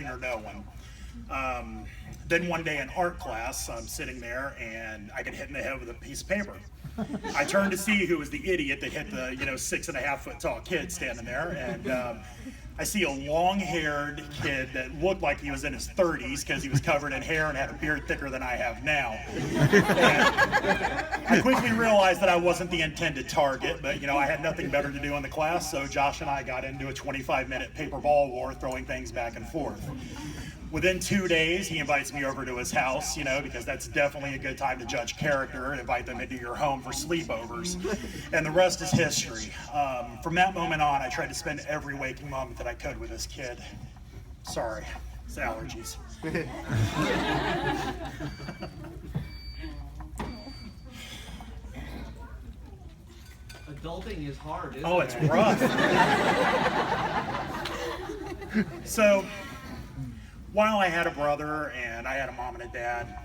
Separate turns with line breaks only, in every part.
or no one. Then one day in art class, I'm sitting there and I get hit in the head with a piece of paper. I turn to see who was the idiot that hit the 6.5 foot tall kid standing there, and I see a long-haired kid that looked like he was in his 30s because he was covered in hair and had a beard thicker than I have now. And I quickly realized that I wasn't the intended target, but I had nothing better to do in the class, so Josh and I got into a 25-minute paper ball war, throwing things back and forth. Within 2 days, he invites me over to his house, because that's definitely a good time to judge character and invite them into your home for sleepovers. And the rest is history. From that moment on, I tried to spend every waking moment that I could with this kid. Sorry, it's allergies.
Adulting is hard, isn't it?
Oh, it's rough. So, while I had a brother and I had a mom and a dad,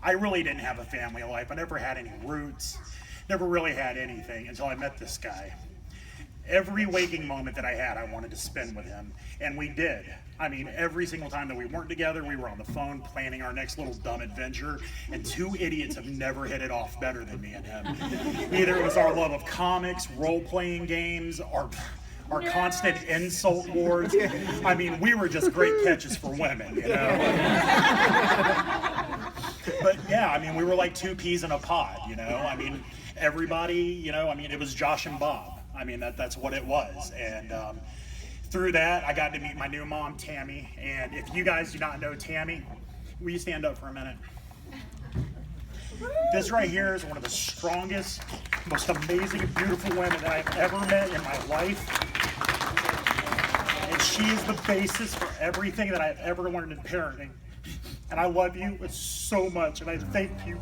I really didn't have a family life. I never had any roots, never really had anything until I met this guy. Every waking moment that I had, I wanted to spend with him, and we did. I mean, every single time that we weren't together, we were on the phone planning our next little dumb adventure, and two idiots have never hit it off better than me and him. Either it was our love of comics, role-playing games, our constant insult wars. I mean, we were just great catches for women, But yeah, I mean, we were like two peas in a pod, I mean, everybody, it was Josh and Bob. I mean, that's what it was. And through that, I got to meet my new mom, Tammy. And if you guys do not know Tammy, will you stand up for a minute? This right here is one of the strongest, most amazing, beautiful women that I've ever met in my life. And she is the basis for everything that I've ever learned in parenting. And I love you so much, and I thank you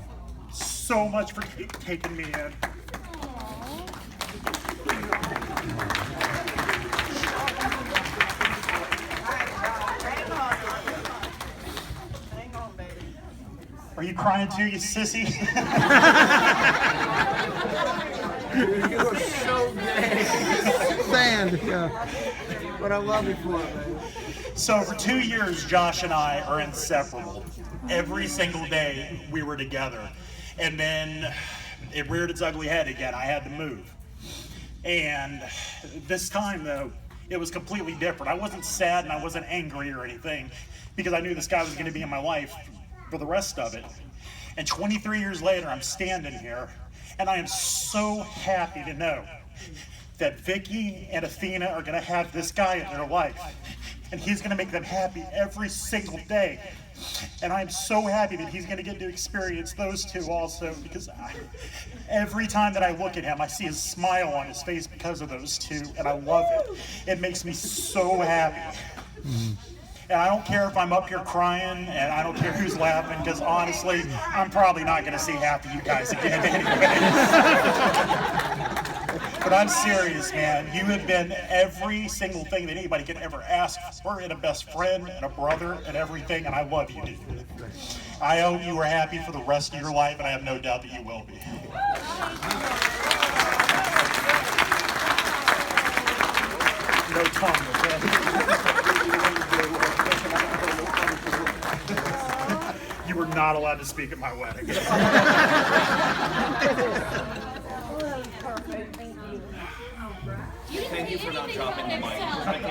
so much for taking me in. Are you crying too, you sissy?
You are so gay. Sand, yeah. But I love you for it, man.
So for 2 years, Josh and I are inseparable. Every single day we were together. And then it reared its ugly head again. I had to move. And this time, though, it was completely different. I wasn't sad and I wasn't angry or anything because I knew this guy was going to be in my life for the rest of it. And 23 years later, I'm standing here, and I am so happy to know that Vicky and Athena are going to have this guy in their life, and he's going to make them happy every single day. And I'm so happy that he's going to get to experience those two also, because every time that I look at him, I see a smile on his face because of those two, and I love it. It makes me so happy. And I don't care if I'm up here crying, and I don't care who's laughing, because honestly, I'm probably not going to see half of you guys again anyway. But I'm serious, man. You have been every single thing that anybody could ever ask for in a best friend and a brother and everything, and I love you, dude. I hope you are happy for the rest of your life, and I have no doubt that you will be. No tongue, okay? You were not allowed to speak at my wedding.
Thank you for not dropping the mic.